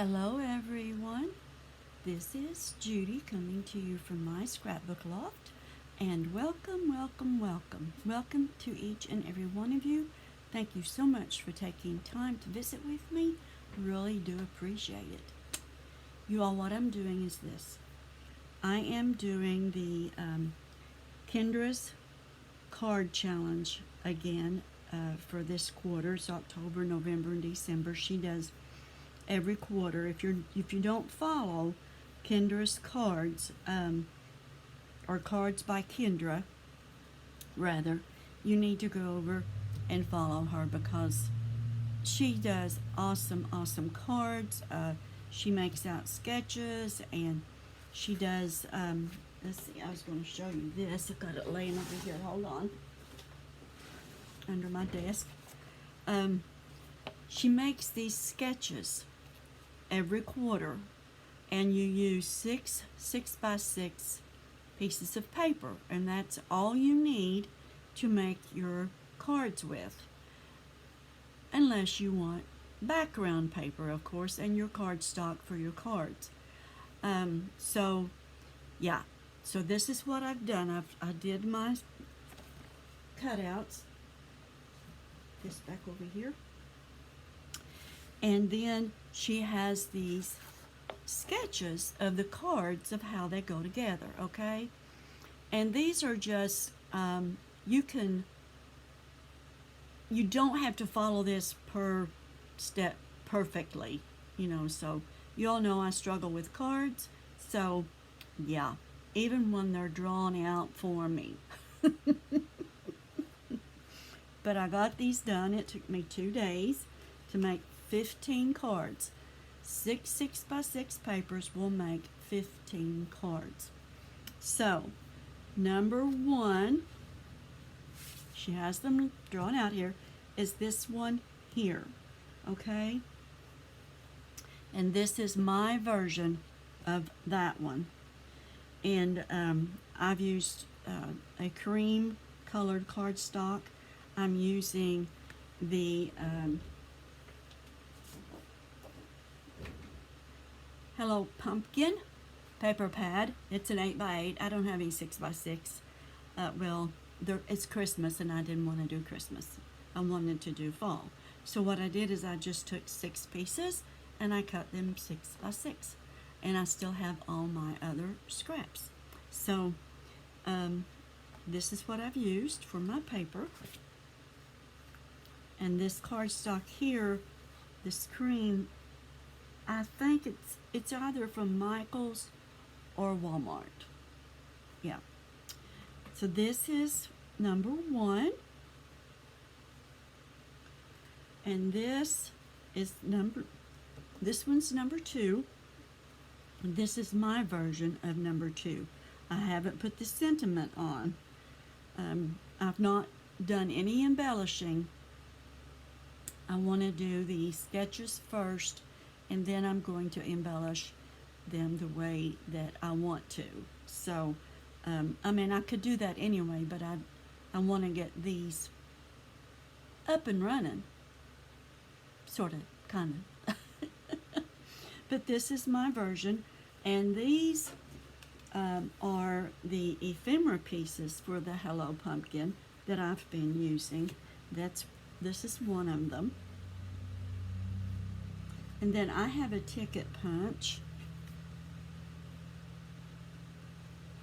Hello, everyone. This is Judy coming to you from my scrapbook loft. And welcome, welcome, welcome. Welcome to each and every one of you. Thank you so much for taking time to visit with me. Really do appreciate it. You all, what I'm doing is this. I am doing the Kendra's card challenge again for this quarter. It's October, November, and December. She does every quarter. If you don't follow Kendra's cards, or cards by Kendra, rather, you need to go over and follow her because she does awesome cards. She makes out sketches and she does. Let's see. I was going to show you this. I've got it laying over here. Hold on. Under my desk. She makes these sketches every quarter, and you use six by six pieces of paper, and that's all you need to make your cards with, unless you want background paper, of course, and your cardstock for your cards. So yeah, so this is what I've done. I did my cutouts, this back over here, and then she has these sketches of the cards of how they go together, okay? And these are just, you don't have to follow this per step perfectly, so you all know I struggle with cards, so yeah, even when they're drawn out for me. But I got these done. It took me 2 days to make 15 cards. 6 by 6 papers will make 15 cards. So, number 1, she has them drawn out here, is this one here, okay? And this is my version of that one. And I've used a cream colored cardstock. I'm using the Hello Pumpkin paper pad. It's an 8 by 8. I don't have any 6 by 6. It's Christmas and I didn't want to do Christmas. I wanted to do fall. So what I did is I just took 6 pieces and I cut them 6 by 6. And I still have all my other scraps. So this is what I've used for my paper. And this cardstock here, this cream, I think it's either from Michael's or Walmart. Yeah. So this is number 1. And this one's number 2. And this is my version of number 2. I haven't put the sentiment on. I've not done any embellishing. I want to do the sketches first, and then I'm going to embellish them the way that I want to. So, I could do that anyway, but I want to get these up and running, sort of, kind of. But this is my version, and these are the ephemera pieces for the Hello Pumpkin that I've been using. This is one of them. And then I have a ticket punch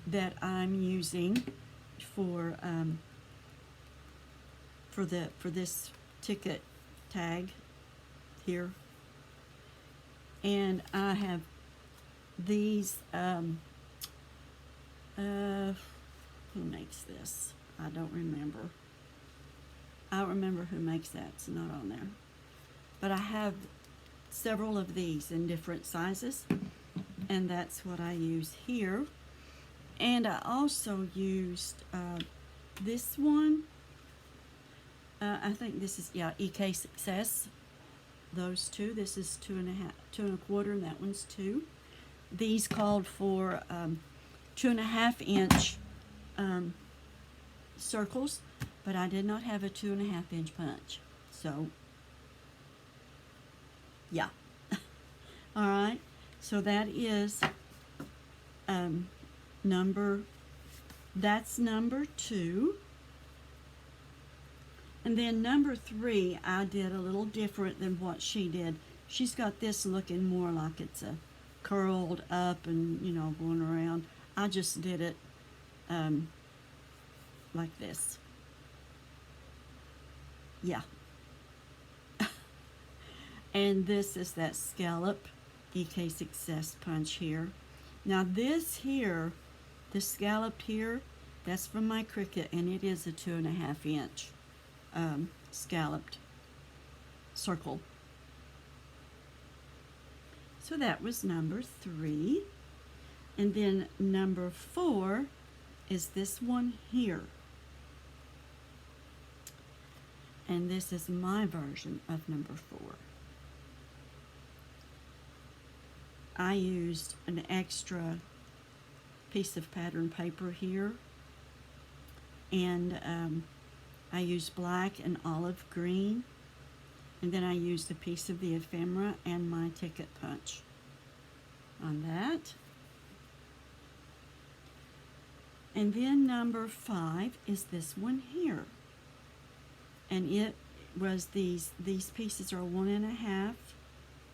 that I'm using for this ticket tag here. And I have these who makes this? I don't remember. I don't remember who makes that. It's not on there. But I have several of these in different sizes, and that's what I use here. And I also used this one. I think this is, EK Success. Those two. This is 2.25, and that one's 2. These called for 2.5 inch circles, but I did not have a 2.5 inch punch. So, yeah. All right, so that is that's number 2. And then number 3, I did a little different than what she did. She's got this looking more like it's a curled up and, going around. I just did it like this. Yeah. And this is that scallop EK Success punch here. Now this here, the scallop here, that's from my Cricut, and it is a 2.5 inch scalloped circle. So that was number 3. And then number 4 is this one here. And this is my version of number 4. I used an extra piece of pattern paper here, and I used black and olive green, and then I used a piece of the ephemera and my ticket punch on that. And then number 5 is this one here, and it was these pieces are 1.5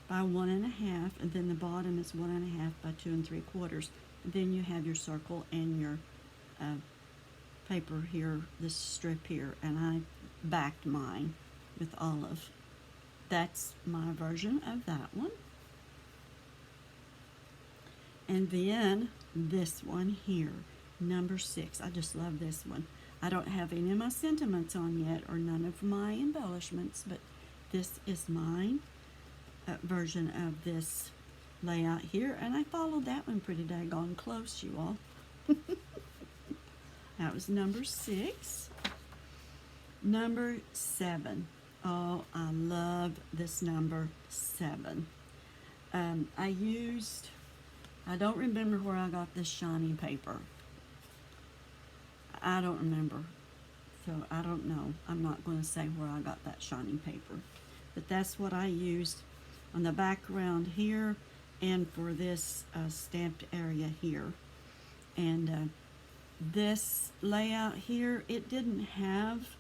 by 1.5, and then the bottom is 1.5 by 2 3/4. And then you have your circle and your paper here, this strip here, and I backed mine with olive. That's my version of that one. And then this one here, number 6. I just love this one. I don't have any of my sentiments on yet, or none of my embellishments, but this is mine version of this layout here, and I followed that one pretty daggone close, you all. That was number 6. Number 7. Oh, I love this number 7. I don't remember where I got this shiny paper. I don't remember, so I don't know. I'm not going to say where I got that shiny paper, but that's what I used on the background here and for this stamped area here. And this layout here, it didn't have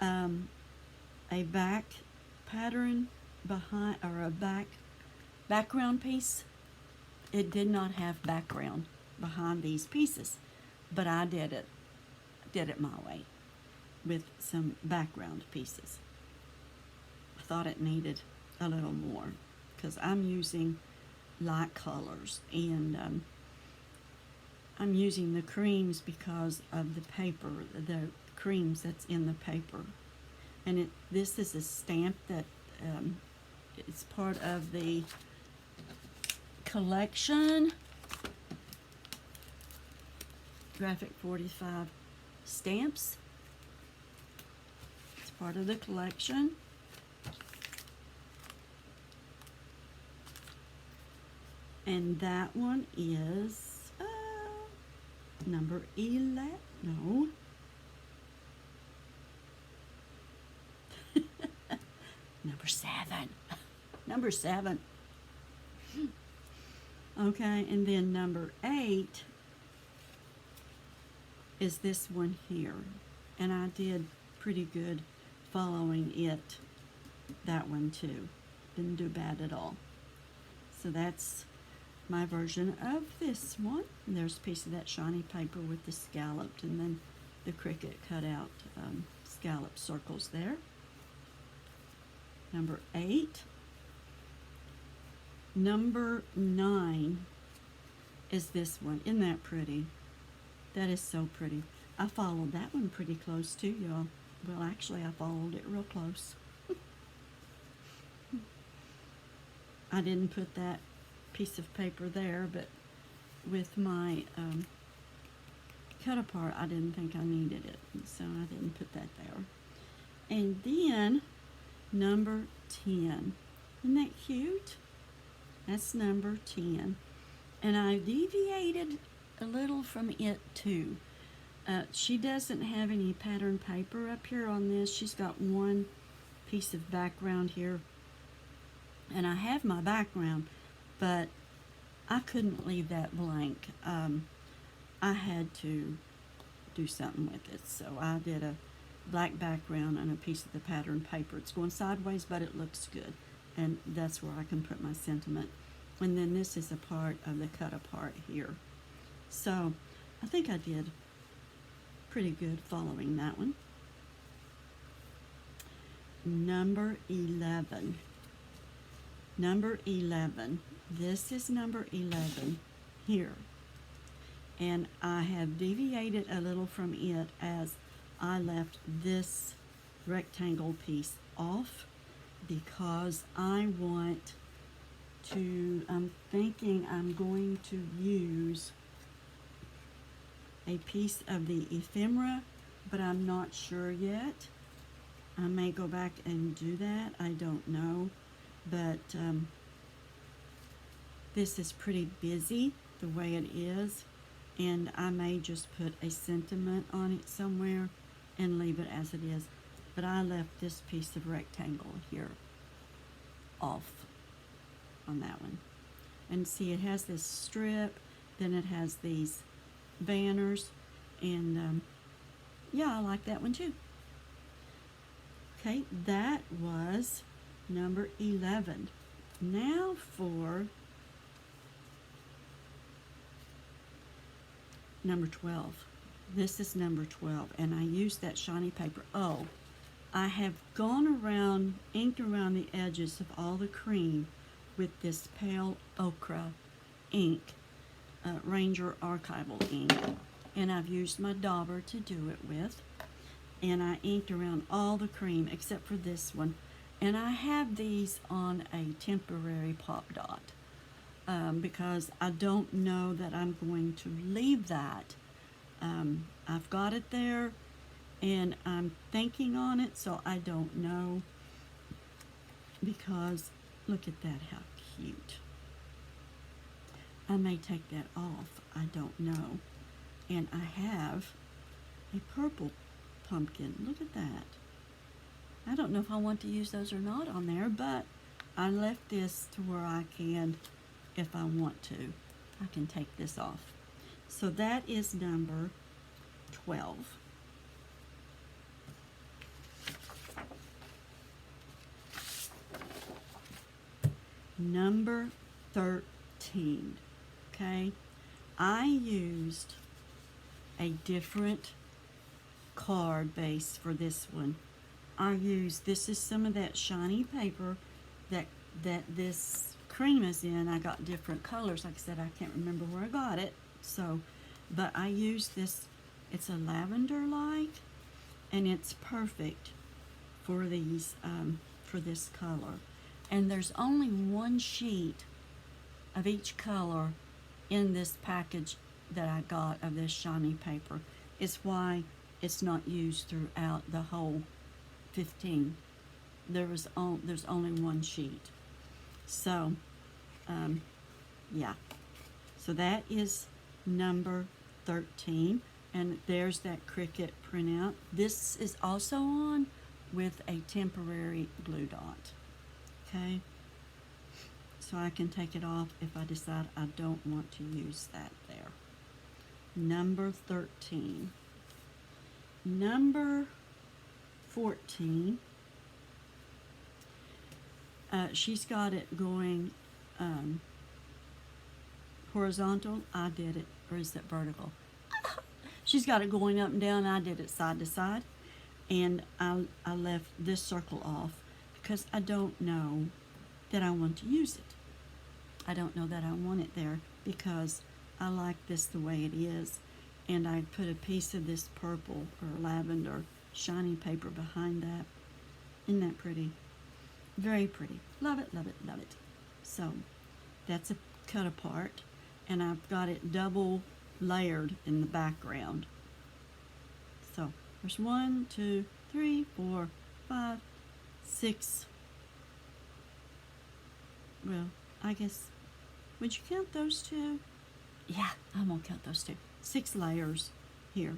a back pattern behind, or a background piece. It did not have background behind these pieces, but I did it my way with some background pieces. I thought it needed a little more because I'm using light colors, and I'm using the creams because of the paper, the creams that's in the paper. And this is a stamp that it's part of the collection, Graphic 45 stamps. It's part of the collection. And that one is number 11. No. Number 7. Number 7. Okay, and then number 8 is this one here. And I did pretty good following it, that one too. Didn't do bad at all. So that's my version of this one. And there's a piece of that shiny paper with the scalloped, and then the Cricut cut out scallop circles there. Number 8. Number 9 is this one. Isn't that pretty? That is so pretty. I followed that one pretty close too, y'all. Well, actually, I followed it real close. I didn't put that piece of paper there, but with my cut apart, I didn't think I needed it, so I didn't put that there. And then number 10. Isn't that cute? That's number 10. And I deviated a little from it too. She doesn't have any pattern paper up here on this. She's got one piece of background here. And I have my background, but I couldn't leave that blank. I had to do something with it, so I did a black background on a piece of the pattern paper. It's going sideways, but it looks good, and that's where I can put my sentiment. And then this is a part of the cut apart here. So I think I did pretty good following that one. Number 11. Number 11. This is number 11 here. And I have deviated a little from it as I left this rectangle piece off because I want to, I'm thinking I'm going to use a piece of the ephemera, but I'm not sure yet. I may go back and do that. I don't know. But this is pretty busy the way it is, and I may just put a sentiment on it somewhere and leave it as it is. But I left this piece of rectangle here off on that one. And see, it has this strip, then it has these banners, and yeah, I like that one too. Okay, that was number 11. Now for number 12. This is number 12, and I used that shiny paper. Oh, I have gone around, inked around the edges of all the cream with this pale ochre ink, Ranger Archival ink, and I've used my dauber to do it with, and I inked around all the cream except for this one, and I have these on a temporary pop dot because I don't know that I'm going to leave that. I've got it there and I'm thinking on it, so I don't know, because look at that, how cute. I may take that off, I don't know. And I have a purple pumpkin. Look at that. I don't know if I want to use those or not on there, but I left this to where I can, if I want to, I can take this off. So that is number 12. Number 13. Okay, I used a different card base for this one. This is some of that shiny paper that this cream is in. I got different colors. Like I said, I can't remember where I got it. So, but I used this. It's a lavender light, and it's perfect for these for this color. And there's only one sheet of each color in this package that I got of this shiny paper. It's why it's not used throughout the whole 15. There's only one sheet. So, yeah. So that is number 13. And there's that Cricut printout. This is also on with a temporary glue dot. Okay? So I can take it off if I decide I don't want to use that there. Number 13. Number 14. She's got it going horizontal. I did it, or is it vertical? She's got it going up and down. I did it side to side. And I left this circle off because I don't know that I want to use it. I don't know that I want it there because I like this the way it is. And I put a piece of this purple or lavender shiny paper behind that. Isn't that pretty? Very pretty. Love it, love it, love it. So that's a cut apart, and I've got it double layered in the background. So there's 1, 2, 3, 4, 5, 6. Well, I guess, would you count those two? Yeah, I'm gonna count those two. 6 layers here.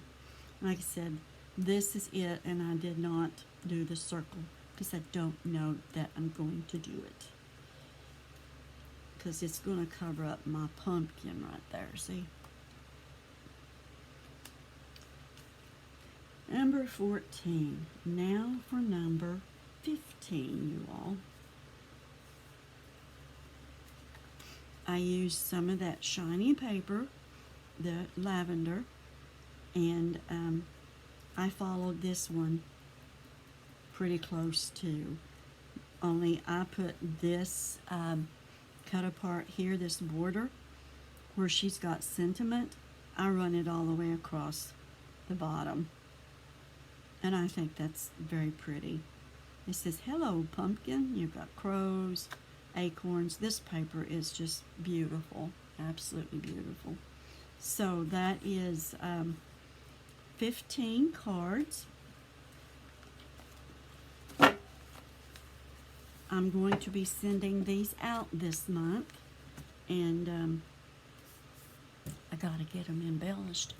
Like I said, this is it, and I did not do the circle because I don't know that I'm going to do it. because it's going to cover up my pumpkin right there, see? Number 14. Now for number 15, you all. I used some of that shiny paper, the lavender, and I followed this one pretty close too. Only I put this cut apart here, this border, where she's got sentiment. I run it all the way across the bottom. And I think that's very pretty. It says, hello, pumpkin. You've got crows, acorns. This paper is just beautiful, absolutely beautiful. So that is 15 cards. I'm going to be sending these out this month, and I gotta get them embellished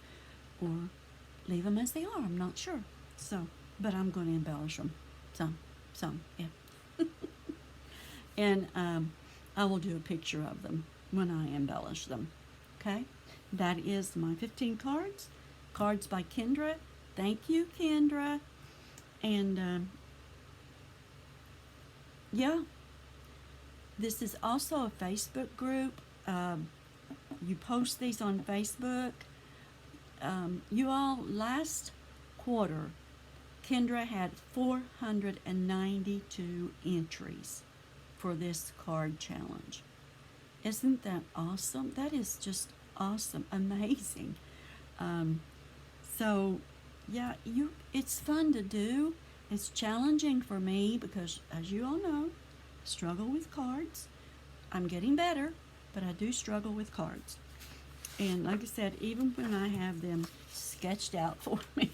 or leave them as they are. I'm not sure. So, but I'm going to embellish them. Some, yeah. And I will do a picture of them when I embellish them. Okay? That is my 15 cards. Cards by Kendra. Thank you, Kendra. And yeah, this is also a Facebook group. You post these on Facebook. You all, last quarter, Kendra had 492 entries for this card challenge. Isn't that awesome? That is just awesome, amazing. So yeah, it's fun to do. It's challenging for me because, as you all know, I struggle with cards. I'm getting better, but I do struggle with cards. And like I said, even when I have them sketched out for me,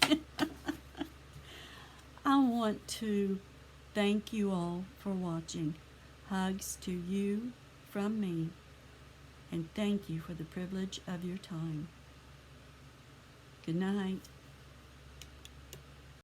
I want to thank you all for watching. Hugs to you from me, and thank you for the privilege of your time. Good night.